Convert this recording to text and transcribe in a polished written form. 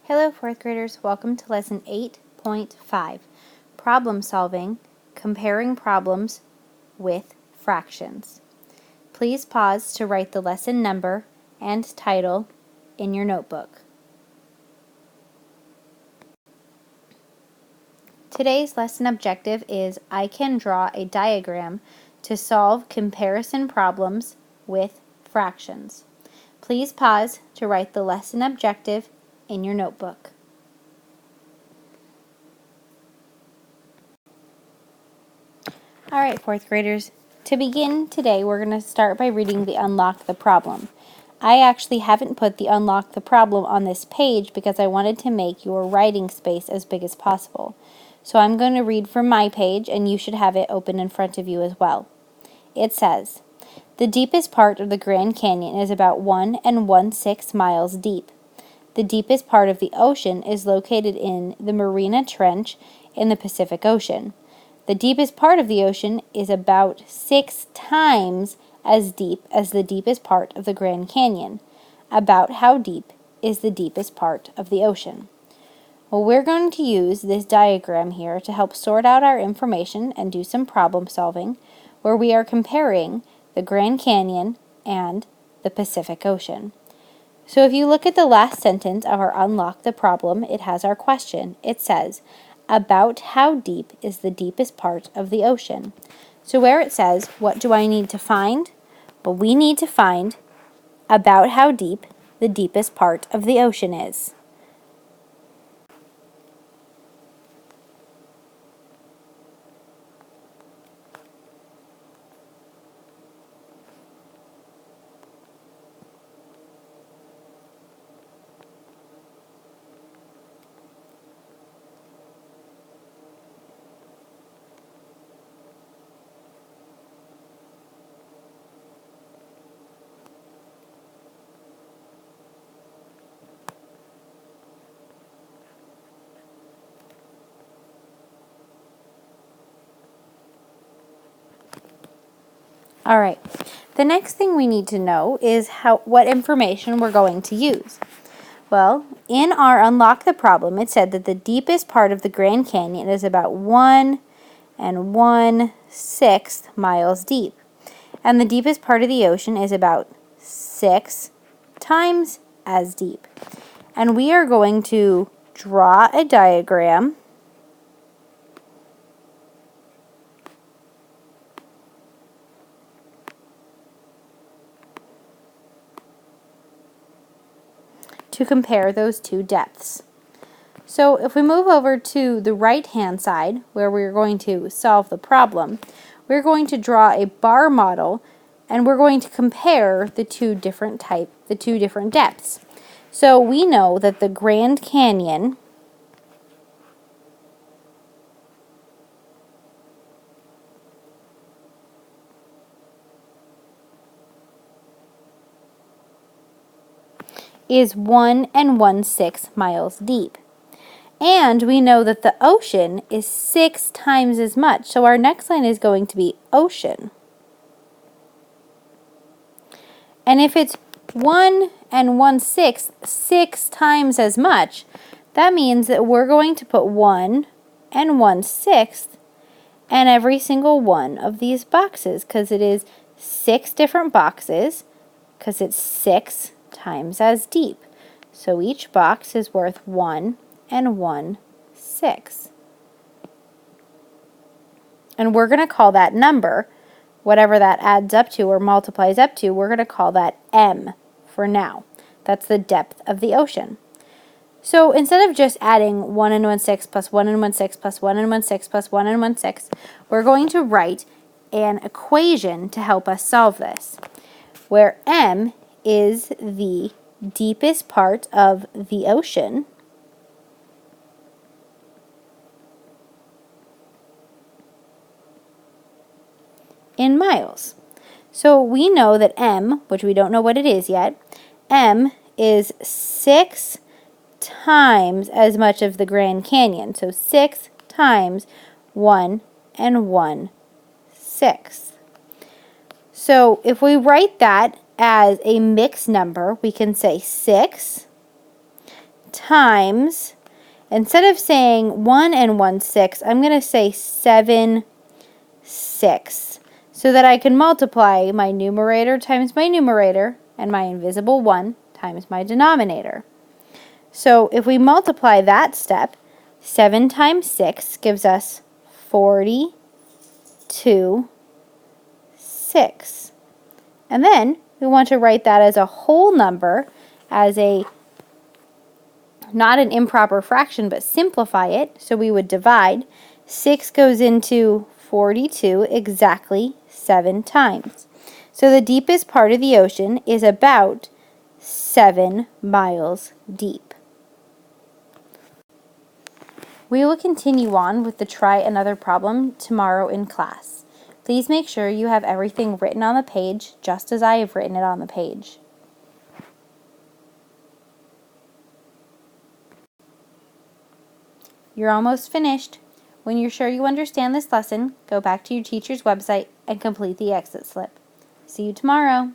Hello, fourth graders. Welcome to lesson 8.5, problem solving, comparing problems with fractions. Please pause to write the lesson number and title in your notebook. Today's lesson objective is I can draw a diagram to solve comparison problems with fractions. Please pause to write the lesson objective in your notebook. All right, fourth graders. To begin today, we're going to start by reading the Unlock the Problem. I actually haven't put the Unlock the Problem on this page because I wanted to make your writing space as big as possible. So I'm going to read from my page, and you should have it open in front of you as well. It says, the deepest part of the Grand Canyon is about 1 1/6 miles deep. The deepest part of the ocean is located in the Mariana Trench in the Pacific Ocean. The deepest part of the ocean is about 6 times as deep as the deepest part of the Grand Canyon. About how deep is the deepest part of the ocean? Well, we're going to use this diagram here to help sort out our information and do some problem solving, where we are comparing the Grand Canyon and the Pacific Ocean. So if you look at the last sentence of our Unlock the Problem, it has our question. It says, about how deep is the deepest part of the ocean? So where it says, what do I need to find? Well, we need to find about how deep the deepest part of the ocean is. All right, the next thing we need to know is what information we're going to use. Well, in our Unlock the Problem, it said that the deepest part of the Grand Canyon is about 1 1/6 miles deep. And the deepest part of the ocean is about 6 times as deep. And we are going to draw a diagram to compare those two depths. So if we move over to the right-hand side, where we're going to solve the problem, we're going to draw a bar model, and we're going to compare the two different depths. So we know that the Grand Canyon is 1 1/6 miles deep. And we know that the ocean is 6 times as much. So our next line is going to be ocean. And if it's 1 1/6, 6 times as much, that means that we're going to put 1 1/6 in every single one of these boxes, because it is 6 different boxes, because it's 6 times as deep. So each box is worth 1 1/6. And we're going to call that number, whatever that adds up to or multiplies up to, we're going to call that M for now. That's the depth of the ocean. So instead of just adding 1 1/6 plus 1 1/6 plus 1 1/6 plus 1 1/6, we're going to write an equation to help us solve this, where M is the deepest part of the ocean in miles. So we know that M, which we don't know what it is yet, M is 6 times as much of the Grand Canyon. So 6 times 1 1/6. So if we write that as a mixed number, we can say 6 times, instead of saying 1 and 1/6, I'm going to say 7/6, so that I can multiply my numerator times my numerator and my invisible 1 times my denominator. So if we multiply that step, 7 times 6 gives us 42/6. And then we want to write that as a whole number, as a not an improper fraction, but simplify it. So we would divide. 6 goes into 42 exactly 7 times. So the deepest part of the ocean is about 7 miles deep. We will continue on with the try another problem tomorrow in class. Please make sure you have everything written on the page just as I have written it on the page. You're almost finished. When you're sure you understand this lesson, go back to your teacher's website and complete the exit slip. See you tomorrow.